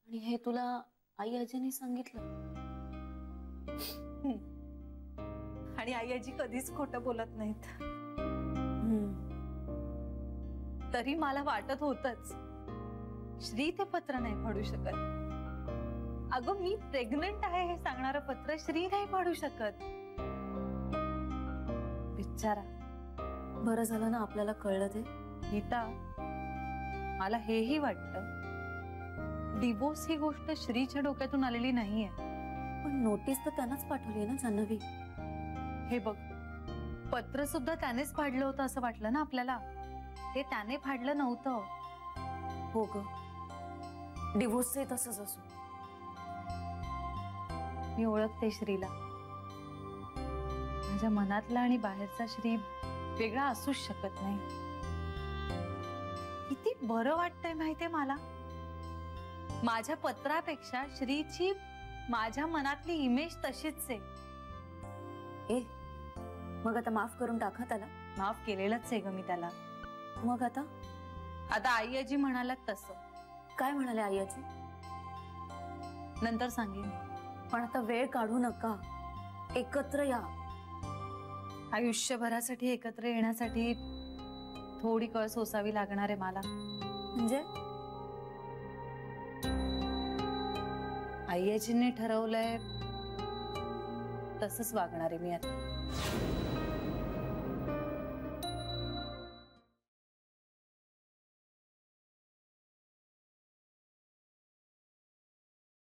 आणि हे तुला आई आजीने सांगितलं? आणि आई आजी कधीच खोटं बोलत नाहीत. तरी मला वाटत होतच श्री ते पत्र नाही फाडू शकत. अगं मी प्रेग्नंट आहे हे सांगणारं पत्र श्री नाही फाडू शकत. बिचारा. बरं झालं ना आपल्याला कळलं ते. गीता, मला हेही वाटतं डिवोर्स ही गोष्ट श्रीच्या डोक्यातून आलेली नाहीये. पण नोटीस तर त्यानंच पाठवली ना जान्हवी. हे बघ, पत्र सुद्धा त्यानेच फाडलं होतं असं वाटलं ना आपल्याला. ते त्याने फाडलं नव्हतं. हो ग, डिवोर्सचे तसंच असो. मी ओळखते श्रीला. माझ्या मनातला आणि बाहेरचा श्री वेगळा असूच शकत नाही. किती बरं वाटतंय माहितीये मला. माझ्या पत्रापेक्षा श्रीची माझ्या मनातली इमेज तशीच आहे. ए, मग आता माफ करून टाका त्याला. माफ केलेलंच आहे ग मी त्याला. मग आता आई आजी म्हणालात तसं. काय म्हणाले आई आजी? नंतर सांगेन. पण आता वेळ काढू नका. एकत्र या. आयुष्यभरासाठी एकत्र येण्यासाठी थोडी कळ सोसावी लागणार आहे मला. म्हणजे आई आजीने ठरवलंय तसंच वागणार आहे मी आता.